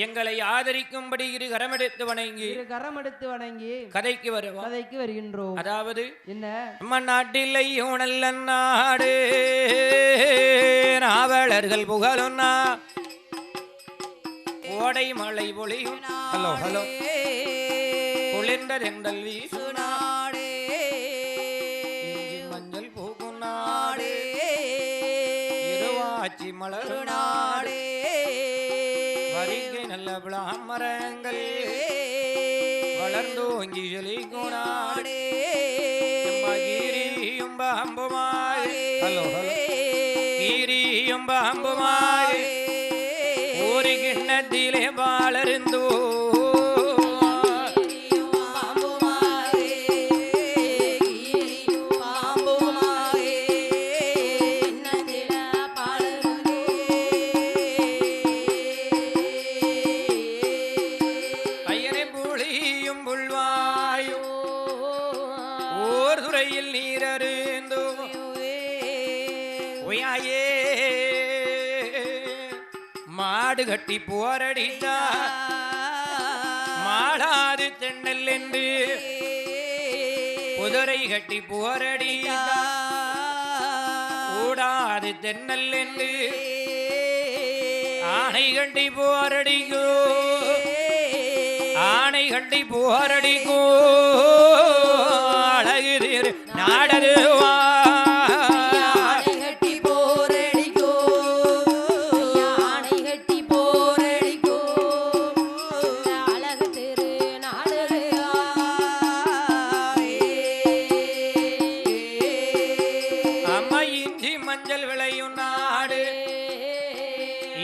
எங்களை ஆதரிக்கும்படி இரு கரமெடுத்து வணங்கி கதைக்கு வருகின்றோம். அதாவது என்ன நம்ம நாட்டில் நல்ல நாடு நாவலர்கள் புகழுன்னா கோடை மழை பொழியும் ஹலோ குளிர்ந்த தென்றல் வீசு நாடே மஞ்சள் பூக்கும் நாடே இருவாச்சி மலர் நாடே வரிகை நல்ல பிளாமரங்கள் வளர்ந்தோங்கி செழிக்கும் நாடே கீரியும் பாம்புமாய் கீரியும் பாம்புமாய் ஒரு கிண்ணத்திலே பாலருந்தோ மாடு கட்டி போரடித்தா மாடாது தென்னல் என்று குதிரை கட்டி போரடித்தா கூடாது தென்னல் என்று ஆணை கட்டி போரடிக்கோ ஆணை கட்டி போரடிக்கோ அழகு நாடருவா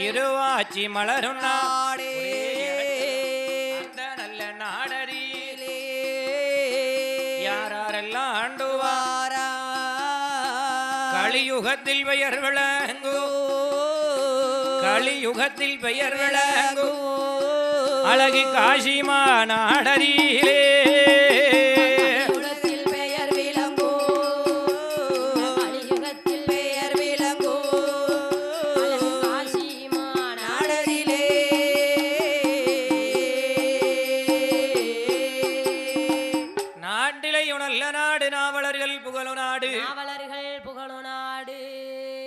இருவாச்சி மலரும் நாடே அந்த நல்ல நாடரிலே யாரெல்லாம் ஆண்டுவாரா கலியுகத்தில் பெயர் விளங்கோ கலியுகத்தில் பெயர் விளங்கோ அழகு காசிமா நாடரிலே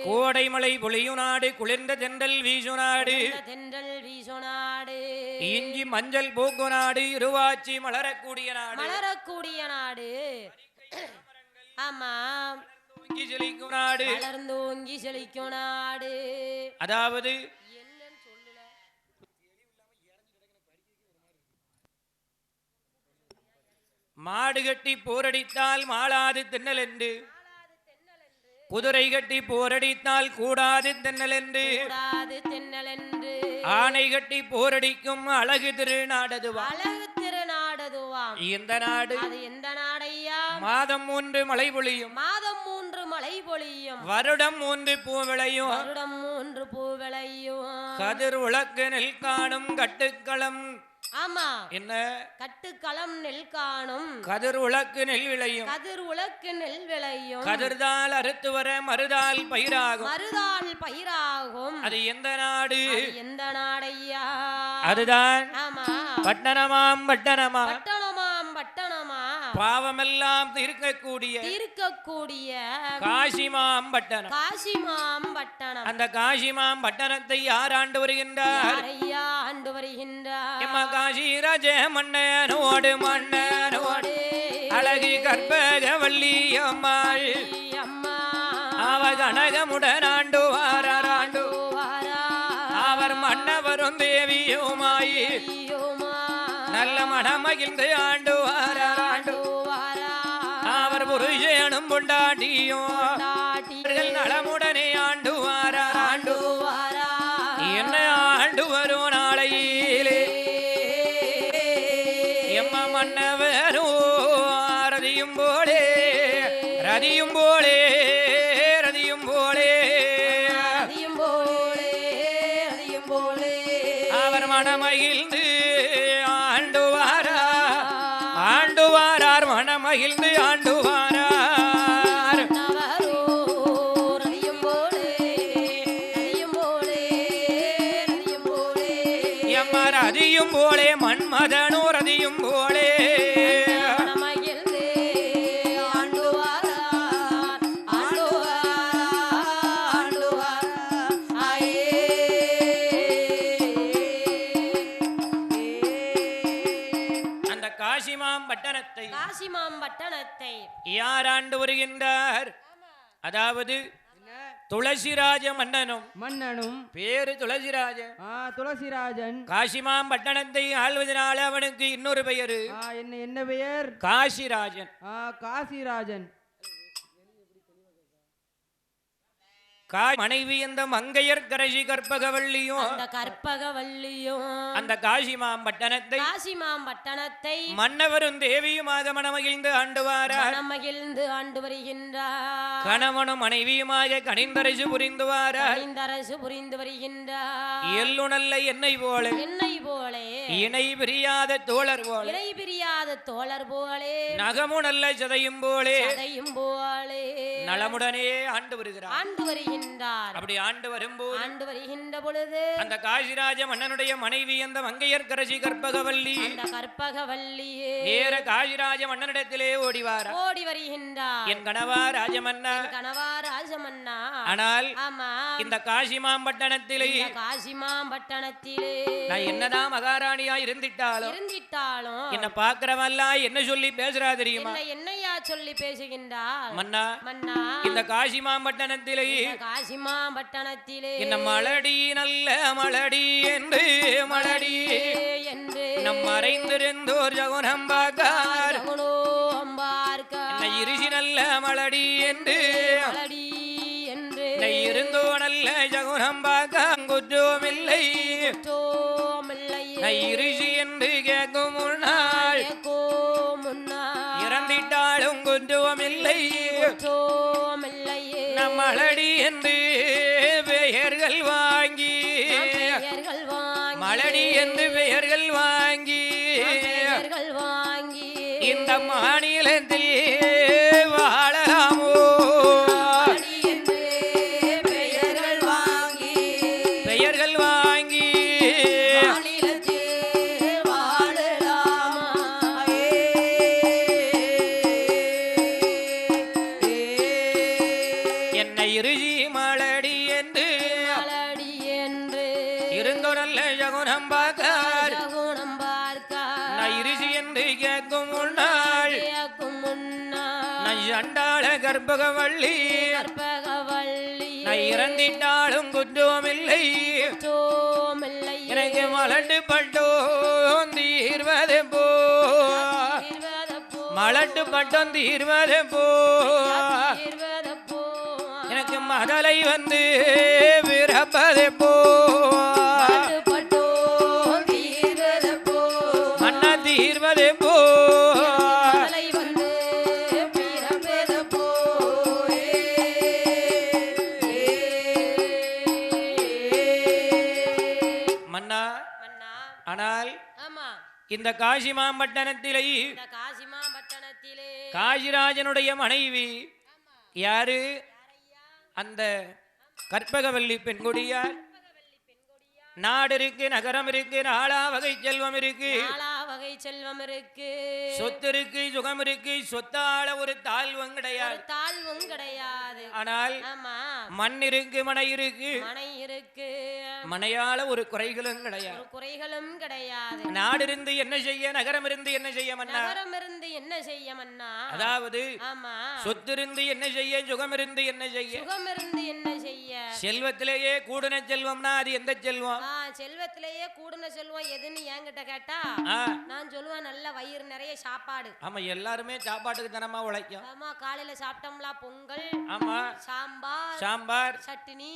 கோடை மலை பொழியும் நாடு குளிர்ந்த தென்றல் வீசு நாடு இஞ்சி மஞ்சள் பூக்கு நாடு இருவாச்சி மலரக்கூடிய நாடு ஆமா செழிக்கும் நாடு வளர்ந்தோங்கி செழிக்கும் நாடு. அதாவது மாடு கட்டி போரடித்தால் மாளாது தென்னல் என்று குதிரை கட்டி போரடித்தால் கூடாது தென்னல் என்று ஆணை கட்டி போரடிக்கும் அழகு திருநாடதுவா இந்த நாடு எந்த நாடையா மாதம் 3 மழை பொழியும் வருடம் 3 பூ விளையும் கதிர் உலக்கு நெல் காணும் கட்டுக்களம் ஆமா என்ன கட்டுக்களம் நெல் காணும் கதிர் உலக்கு நெல் விளையும் கதிர்தால் அறுத்து வர மறுதால் பயிராகும் அது எந்த நாடையா அதுதான் பட்டணமாம் பாவமெல்லாம் தீர்க்கக்கூடிய காசிமாம் பட்டணம் அந்த காசிமாம் பட்டணத்தை யார் ஆண்டு வருகின்றார் காசிராஜ மன்னனோடு அழகி கற்பகவல்லி அம்மாள் அவ கனகமுடன் ஆண்டு வாராண்டு அவர் மன்னவரும் தேவியுமாய் நல்ல மனமகிழ்ந்து ஆண்டு வாராண்டு அவர் புருஷனும் பொண்டாட்டியும் நலமுடனே ஆண்டு வாராண்டு என்ன ஆண்டு வரும் நாளையிலே எம்ம மன்னவரும் ஆரதியும் போலே ரதியும் போலே ரதியும் போலே ரதியும் போலே ரதியும் போலே அவர் மனமகிழ்ந்து ஆண்டுவாரார் மனமகிழ்ந்து ஆண்டுவாரார் ரதியும் போலே மன்மதனோ ரதியும் போலே அந்த காசிமாம் பட்டணத்தை யார் ஆண்டு வருகின்றார்? அதாவது துளசிராஜ மன்னனும் பேரு துளசிராஜன் காசிமாம் பட்டணத்தை ஆள்வதனால அவனுக்கு இன்னொரு பெயரு என்ன பெயர்? காசிராஜன் மனைவி அந்த மங்கையர் கரசி கற்பகவல்லியும் அந்த காசிமாம் பட்டணத்தை மன்னவரும் தேவியுமாக மனமகிழ்ந்து ஆண்டு வருகின்றார். கணவனும் மனைவியுமாக கனிந்தரசு புரிந்து வருகின்றார். எல்லு நல்ல எண்ணெய் போல இணை பிரியாத தோழர் போலே நகமு நல்ல சதையும் போலே நலமுடனே ஆண்டு வருகிறார். அப்படி ஆண்டு வருகின்ற பொழுது அந்த காசிராஜ மன்னனுடைய மனைவி அந்த மங்கையர் கரசி கற்பகவல்லி நேர காசிராஜ மன்னனிடத்திலே ஓடி வருகின்றார். என் கணவா ராஜமன்னா ஆனால் இந்த காசிமாம் பட்டணத்திலே நான் என்னதான் மகாராணியா இருந்திட்டாலும் என்ன பாக்குறவெல்லாம் என்ன சொல்லி பேசுறா தெரியுமா? என்னையா சொல்லி பேசுகின்றார்? மன்னா இந்த காசிமாம் பட்டணத்திலே என்ன மலடி நல்ல மலடி என்று நம் மறைந்திருந்தோர் ஜகுனம்பாக்கார் என்ன இருசி நல்ல மலடி என்று இருந்தோ நல்ல ஜகுனம்பாக்குற்றோமில்லை இருசி என்று கேட்கும் முன்னாள் இறந்திட்டாலும் குற்றோமில்லை நம்மளடி என்று பெயர்கள் வாங்கி மலடி என்று பெயர்கள் வாங்கி இந்த மாநிலத்தில் வாழலாமோ? பெயர்கள் வாங்கி என்னை இருஜி மலடி என்று இருந்தோ நல்ல ஜகுனம் பார்க்கார் நான் இருசி என்று கேட்கும் முன்னாள் நான் சண்டாள கற்பகவள்ளி நான் இறந்திட்டாலும் குற்றமில்லை எனக்கு மலட்டு பட்டோம் தீர்வது போ மலட்டு பட்டம் தீர்வது போ எனக்கு மதலை வந்து பிறப்பது போ மன்ன தீர்வது போ மன்னா ஆனால் இந்த காசிமாம் பட்டணத்திலே காசிராஜனுடைய மனைவி யாரு? அந்த கற்பகவல்லி பெண்குடியார். நாடு இருக்கு, நகரம் இருக்கு, நாளா வகை செல்வம் இருக்கு, சொத்து இருக்கு, சுகம் இருக்கு, சொத்தால ஒரு தாழ்வும் கிடையாது. ஆனால் மண் இருக்கு, மனை இருக்கு, மனையால ஒரு குறைகளும் கிடையாது. நாடு இருந்து என்ன செய்ய, நகரம் இருந்து என்ன செய்ய மன்னா? அதாவது சொத்து இருந்து என்ன செய்ய, சுகம் இருந்து என்ன செய்ய? செல்வத்திலேயே கூடுன செல்வம்னா அது எந்த செல்வம்? செல்வத்திலேயே கூடுன செல்வம் எதுன்னு என்கிட்ட கேட்டா நான் சொல்லுவேன் நல்ல வயிறு நிறைய சாப்பாடு. ஆமா, எல்லாருமே சாப்பாட்டுக்கு தானமா உழைக்கும். ஆமா, காலையில சாப்பிட்டோம்ல பொங்கல், ஆமா சாம்பார் சட்னி,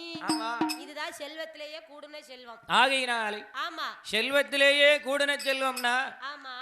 இதுதான் செல்வத்திலேயே கூடுன செல்வம். ஆகையினாலே ஆமா செல்வத்திலேயே கூடுன செல்வம்னா ஆமா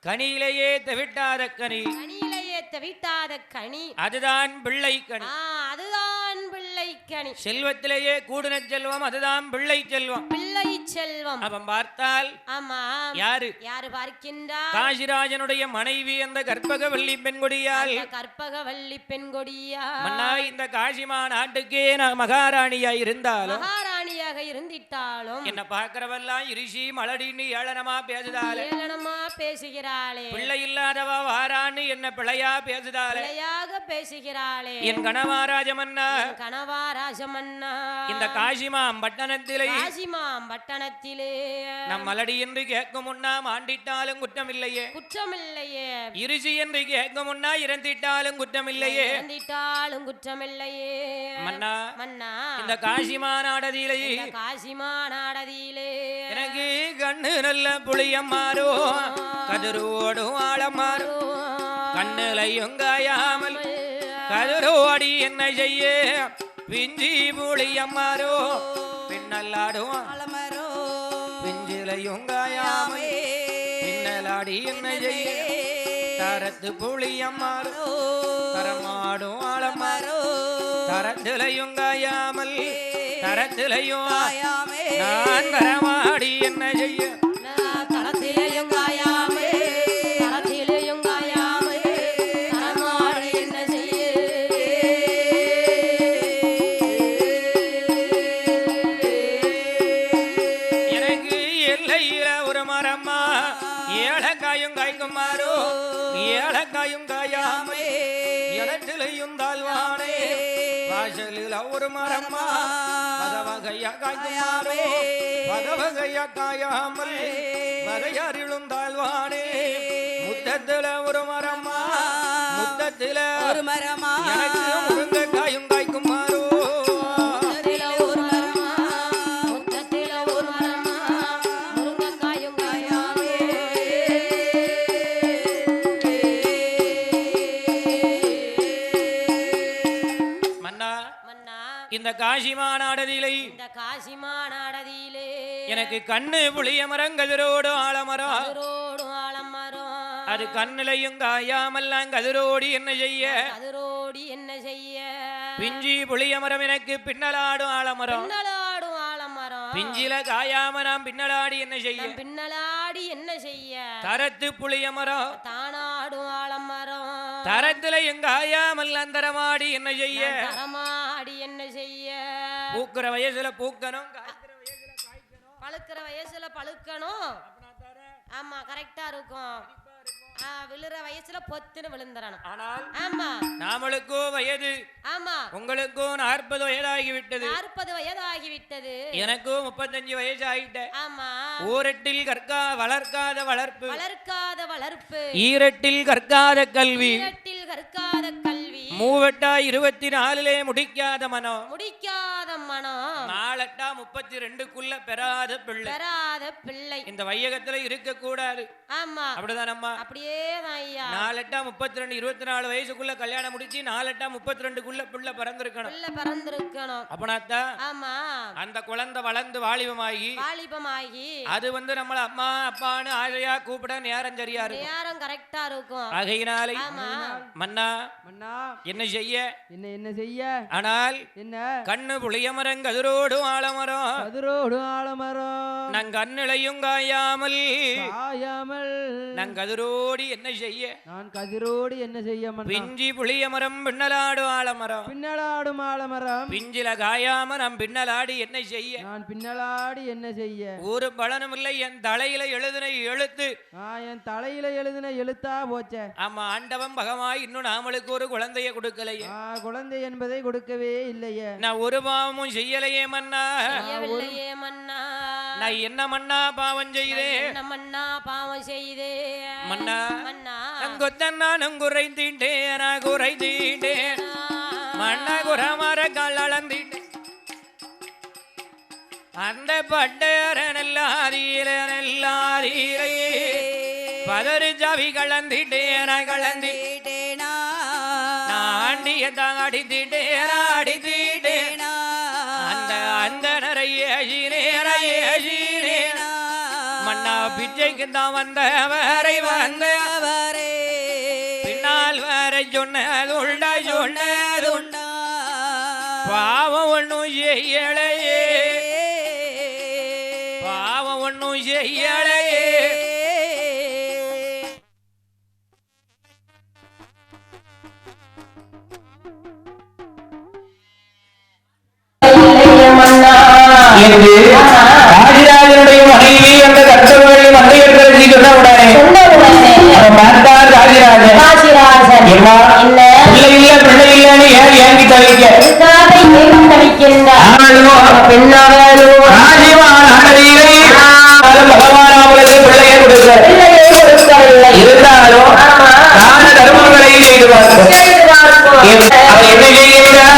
கனியிலேயே தவிட்டாத கனி, கனியிலேயே ஏத்த வீட்டாத கனி அதுதான் பிள்ளை கனி. அதுதான் பிள்ளை கனி. செல்வத்திலேயே கூடுன செல்வம் அதுதான் பிள்ளை செல்வம். பிள்ளை செல்வம். அவன் பார்த்தால் ஆமா யாரு யாரு பார்க்கின்றார்? காசிராஜனுடைய மனைவி அந்த கற்பகவல்லி பெண்கொடியால். கற்பகவல்லி பெண்கொடியால் மன்னா இந்த காசிமா நாட்டுக்கே நான் மகாராணியா இருந்தாலும் மகாராணியாக இருந்திட்டாலும் என்ன பார்க்கிறவெல்லாம் இரிசி மலடின்னு ஏளனமா பேசுதாலே. ஏளனமா பேசுகிறாளே. பிள்ளை இல்லாதவா வாரான்னு என்ன பிள்ளையா பேசுதாலே. பிள்ளையாக பேசுகிறாளே. என் கணவாராஜமன்னா கணவாராஜமன்னா இந்த காசிமாம் பட்டணத்திலே பட்டணத்திலே நம் மலடி என்று கேட்கும் முன்னா மாண்டிட்டாலும் குற்றமில்லையே. குற்றமில்லையே. இரிசி என்று கேட்கும் முன்னா இறந்திட்டாலும் குற்றமில்லையே. இறந்திட்டாலும் குற்றமில்லையே. மன்னா மன்னா இந்த காசிமா நாடதிலே காசிமா நாடதிலே எனக்கு கண்ணு நல்ல புளியம் மாறோ கதிரோடும் ஆழம் மாறோ கண்ணுலையும் காயாமல் கதிரோடி என்ன செய்ய பிஞ்சி புளியம் மாறோ பின்னல்லாடும் பிஞ்சிலையும் காயாமல் பின்னலாடி என்ன செய்ய தரத்து புளியம் மாறோ தரமாடும் ஆழம் மாறோ தரத்திலையும் காயாமல் தரத்திலையும் நான் தரமாடி என்ன செய்ய தரத்திலையும் காயாமே தரத்திலையும் காயாமே தரமாடி என்ன செய்ய எனக்கு எல்லையில ஒரு மரம்மா ஏலக்காயும் காய்க்குமாறோ ஏலக்காயும் காயாமே இடத்திலையும் தாழ்வானே வாசலில் ஒரு மரம்மா பதவகையா காய்க்குமாறோ பதவகையா காயாமல் வகையாரிலும் தாழ்வானே முத்தத்தில ஒரு மரம்மா முத்தத்தில ஒரு மரமா எனக்கு முருங்கைக்காயும் காய்க்குமாறோ இந்த காசிமா நாடதிலே எனக்கு கண்ணு புளிய மரம் கதிரோடு ஆலமரம் அது கண்ணிலையும் காயாமல் கதிரோடி என்ன செய்ய பிஞ்சி புளிய மரம் எனக்கு பின்னலாடும் ஆலமரம் பிஞ்சில காயாம நாம் பின்னலாடி என்ன செய்ய தரத்து புளிய மரம் தானாடும் ஆலமரம் தரத்துல எங்க ஆயாமல் அந்தரமாடி என்ன செய்ய பூக்குற வயசுல பூக்கணும் பழுக்கிற வயசுல பழுக்கணும். ஆமா கரெக்டா இருக்கும். விழுற வயசுல பொத்துன்னு விழுந்துறணும். ஆனால் ஆமா நாமளுக்கோ வயது ஆமா உங்களுக்கோ 40 வயதாகிவிட்டது. 40 வயதாகிவிட்டது. எனக்கோ 35 வயசு ஆயிட்ட. ஆமா ஊரட்டில் வளர்க்காத வளர்ப்பு ஈரட்டில் கற்காத கல்வி மூவட்டா 24 முடிக்காத மனம் நாலட்டா 32க்குள்ள பெறாத பிள்ளை இந்த வையகத்துல இருக்க கூடாது. ஆமா அப்படிதான் அம்மா. அப்படியே நாலட்டா 32 24 வயசுக்குள்ள கல்யாணம் முடிச்சு நாலட்டா 32க்குள்ள பிள்ளை பிறந்திருக்கணும். அப்பனாத்தா ஆமா அந்த குழந்தை வளர்ந்து வாலிபமாகி அது நம்மள அம்மா அப்பான்னு ஆசையா கூப்பிட நேரம் சரியா இருக்கும். நேரம் கரெக்டா இருக்கும். ஆகையினாலே மன்னா என்ன செய்ய ஆனால் என்ன கண்ணு புளிய மரம் கதிரோடும் ஆலமரம் நங் கண்ணிலையும் காயாமல் நங் கதிரோடி என்ன செய்ய பிஞ்சி புளிய மரம் பின்னலாடும் ஆலமரம் பிஞ்சில காயாம நம் பின்னலாடி என்ன செய்ய ஒரு பலனும் இல்லை. என் தலையில எழுதின எழுத்தா போச்சே. ஆமா ஆண்டவன் பகவான் இன்னும் நாமளுக்கு ஒரு குழந்தைய கொடுக்கலையே. குழந்தை என்பதை கொடுக்கவே இல்லையே. நான் ஒரு பாவமும் செய்யலையே மன்னா. நான் என்ன மன்னா பாவம் செய்தேன் மன்னா நங்குறைந்தீண்டேன் மன்ன குரமர கலந்தீண்டேன் அந்த பட்டேர நல்லாதீரே பதறு ஜாவி கலந்தீட்டேனா நாண்டிய தாடித்தீட்டேனா அந்த நிறைய மன்னா பிச்சைக்கு தான் வந்தவரை பின்னால் வர சொன்னதுண்டா பாவம் ஒண்ணும் செய்யலையே பாவம் ஒண்ணும் செய்யலையே ராஜராஜனுடைய மனைவி அந்த கர்த்தவர்களை மந்தையர்களுக்கு சொன்ன உடனே பார்த்தார் ராஜராஜன் பிள்ளை இல்லன்னு ஏன் ஏங்கி பகவானாமலுக்கு பிள்ளையை கொடுக்கவில்லை இருந்தாலும் தான தர்மங்களை செய்து பார்க்கும் அவர் என்ன செய்கின்றார்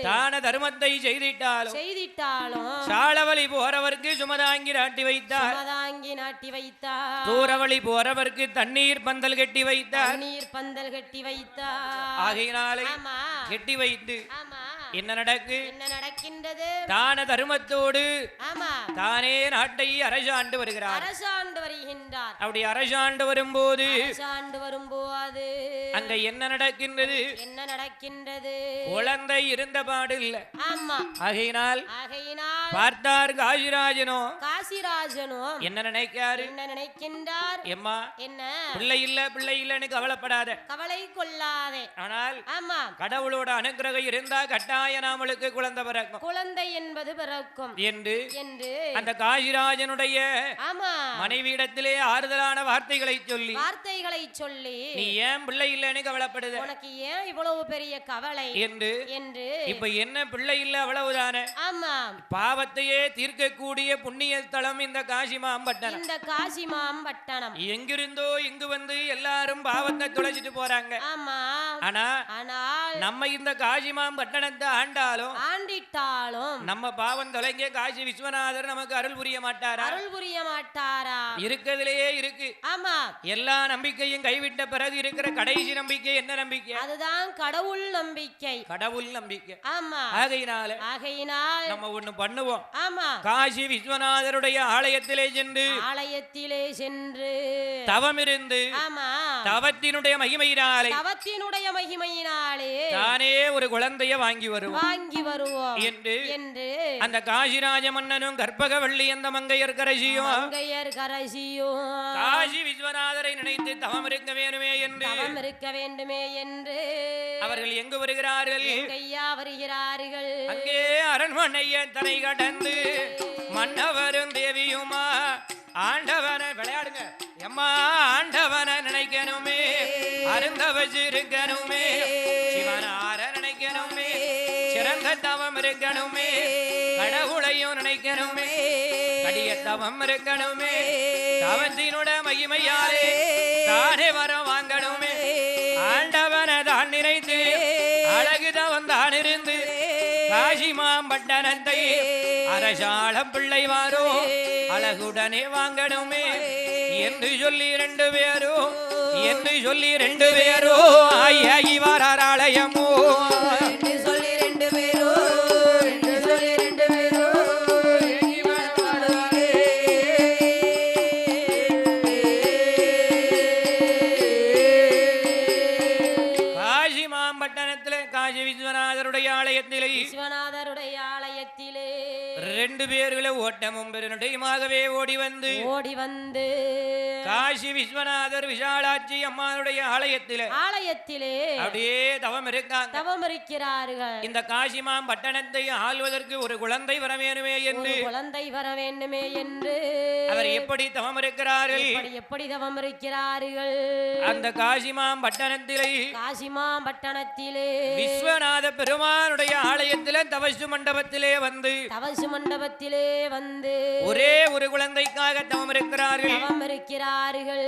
தான தர்மத்தை செய்திட்டாலும் சாளவழி போறவருக்கு சுமதாங்கி நாட்டி வைத்தார் தூரவழி போறவருக்கு தண்ணீர் பந்தல் கட்டி வைத்தார் ஆகையினாலே கட்டி வைத்து என்ன நடக்கின்றது தான தர்மத்தோடு தானே நாட்டை அரசாண்டு வருகிறார் அப்படி அரசாண்டு வரும்போது அங்க என்ன நடக்கின்றது குழந்தை இருந்த பாடு இல்ல ஆகையினால் பார்த்தார் காசிராஜனோ என்ன நினைக்கின்றார் எம்மா என்ன பிள்ளை இல்லன்னு கவலைப்படாத கவலை கொள்ளாதே ஆனால் கடவுளோட அனுகிரகம் இருந்தா கட்டாய நாமளுக்கு குழந்தை என்பது பிறக்கும் என்று அந்த காசிராஜனுடைய மனைவியிடத்திலே ஆறுதலான வார்த்தைகளை சொல்லி நீ ஏன் பிள்ளை இல்லன்னு கவலைப்படுது உனக்கு ஏன் இவ்வளவு பெரிய கவலை என்று இப்ப என்ன பிள்ளை இல்ல அவ்வளவுதானே பாவத்தையே தீர்க்கக்கூடிய புண்ணிய ஸ்தலம் இந்த காசிமாம்பட்டணம் எங்கிருந்தோ இங்கு வந்து எல்லாரும் பாவத்தை துளைச்சிட்டு போறாங்க ஆனா நம்ம இந்த காசிமாம்பட்டணத்தை ஆண்டிட்டாலும் நம்ம பாவம் தொலைங்க காசி விஸ்வநாதர் நமக்கு அருள் புரிய மாட்டாரா இருக்கிறதுலயே இருக்கு எல்லா நம்பிக்கையும் கைவிட்ட பிறகு இருக்கிற கடைசி நம்பிக்கை என்ன நம்பிக்கை அதுதான் கடவுள் நம்பிக்கை ஆகையினால நம்ம ஒண்ணு பண்ணுவோம் காசி விஸ்வநாதருடைய ஆலயத்திலே சென்று தவம் இருந்து தவத்தினுடைய மகிமையினாலே தானே ஒரு குழந்தைய வாங்கி வருவோம் என்று அந்த காசிராஜ மன்னனும் கற்பகவள்ளி அந்த மங்கையர் கரசியும் காசி விஸ்வநாதரை நினைத்து தவம் இருக்க வேண்டுமே என்று அவர்கள் எங்கு வருகிறார்கள் அங்கே அரண்மனையை தனை கடந்து மன்னவரும் தேவியுமா ஆண்டவனை விளையாடுங்க எம்மா ஆண்டவனை நினைக்கணுமே அருந்த வச்சிருக்கணுமே சிவனார நினைக்கணுமே சிறந்த தவம் இருக்கணுமே கடவுளையும் நினைக்கணுமே கடிய தவம் இருக்கணுமே தவத்தினோட மகிமையாலே தானே வரம் வாங்கணுமே ஆண்டவனை தான் நினைத்து அழகு தவம் தான் இருந்து காசிமாம்பட்டணத்தை அரசாளம் பிள்ளை வாரோ அழகுடனே வாங்கணுமே என்று சொல்லி ரெண்டு பேரோ ஆகி வாரார் ஆலயமோ விஸ்வநாதருடைய ஆலயத்திலே ரெண்டு பேர்களை ஓட்டமும் பெருநடையுமாகவே ஓடி வந்து காசி விஸ்வநாதர் விஷாலாட்சி அம்மானுடைய ஆலயத்திலே அப்படியே தவம் இருக்கிறார்கள். இந்த காசிமாம் பட்டணத்தை ஆள்வதற்கு ஒரு குழந்தை வர வேண்டுமே என்று அவர் எப்படி தவம் இருக்கிறார்கள் அந்த காசிமாம் பட்டணத்திலே விஸ்வநாத பெருமானுடைய ஆலயத்திலே தவசு மண்டபத்திலே வந்து ஒரே ஒரு குழந்தைக்காக தவம் இருக்கிறார்கள்.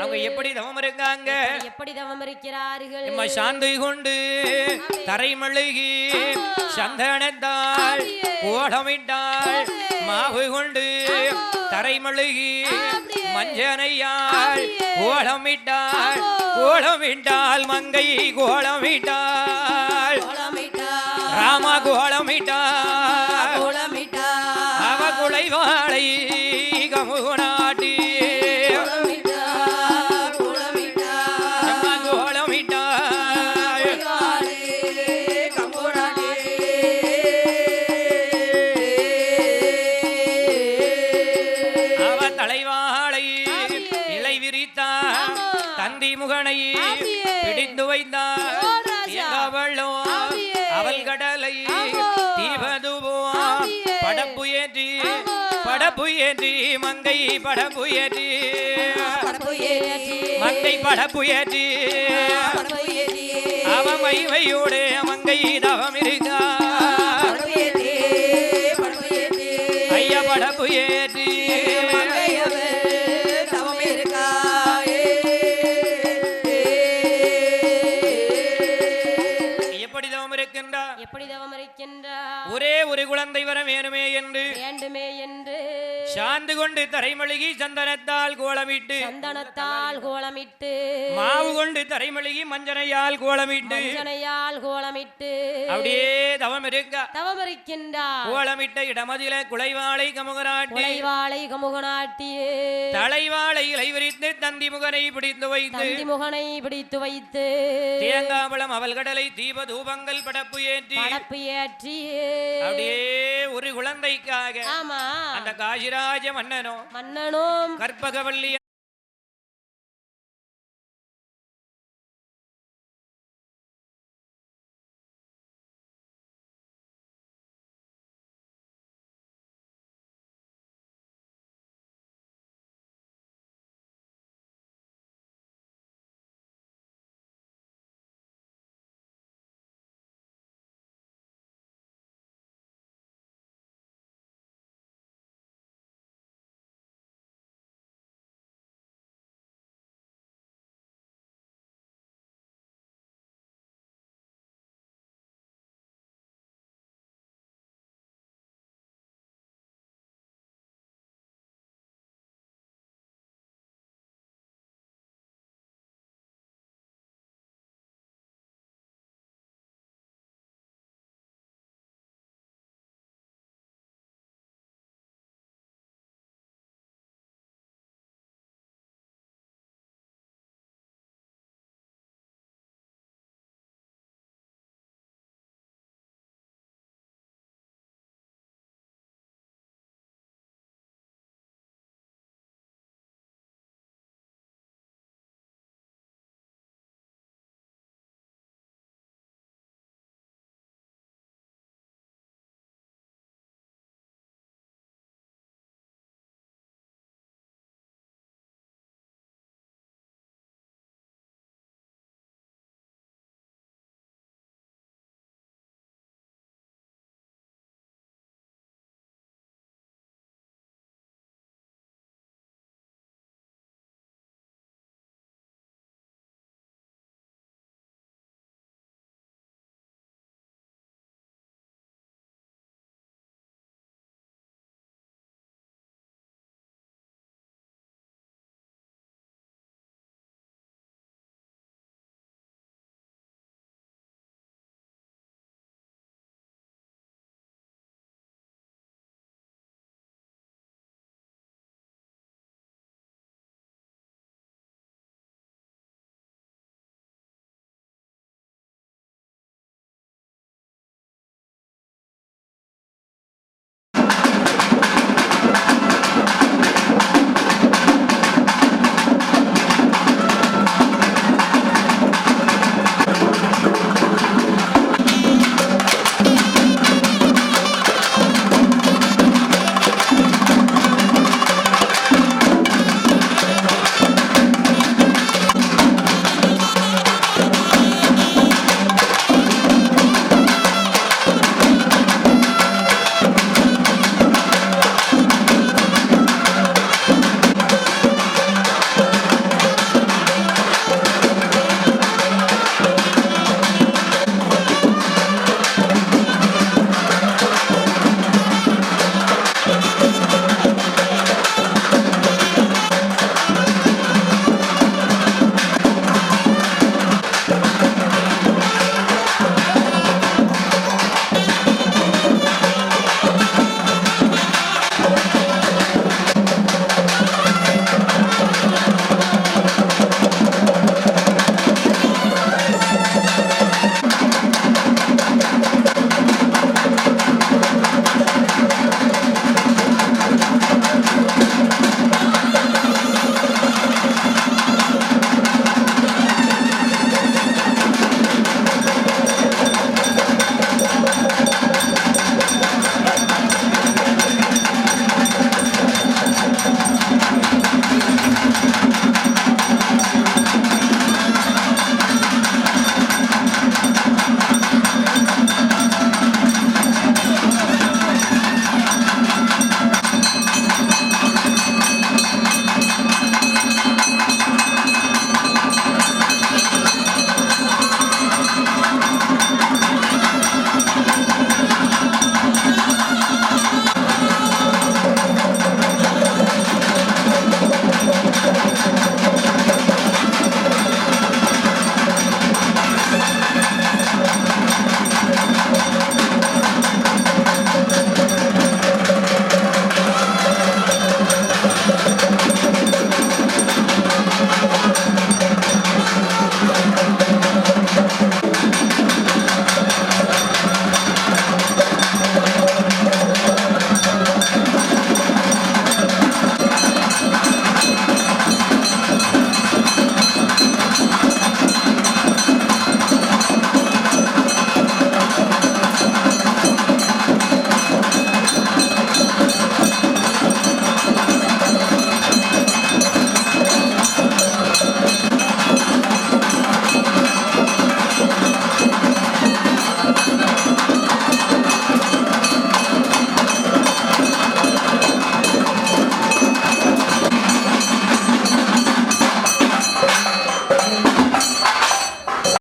அவங்க எப்படி தவம் இருக்காங்க? சாந்தை கொண்டு தரைமழுகி சந்தனத்தால் ஓடமிட்டாள் மாவு கொண்டு தரைமழுகி மஞ்சனையால் கோலமிட்டாள் மங்கை கோலமிட்டாள் ராம கோலமிட்டாள் அவ குலைவாளை கமுனாட்டி முகனை பிடித்து வைத்தார் அவள் கடலை தீபதுவோம் படப்பு ஏற்றி மங்கை படப்பு ஏற்றி அவமையோடு மங்கை தவம் இருக்கா ஐயா படப்பு ஏற்றி ஒரே ஒரு குழந்தை வர வேண்டுமே என்று சாந்து கொண்டு தரைமழுகி சந்தனத்தால் கோலமிட்டு மாவு கொண்டு தரைமழுகி மஞ்சனையால் கோலமிட்டு அப்படியே தவம் இருக்கின்றார். கோலமிட்ட இடமதில குலைவாளை கமுகனாட்டி தலைவாளை இலை விரித்து தந்தி முகனை பிடித்து வைத்து தேங்காபலம் அவள் கடலை தீப தூபங்கள் படப்பு ஏற்றி அப்படியே ஒரு குழந்தைக்காக அந்த காசிராஜ மன்னனும் கற்பகவல்லி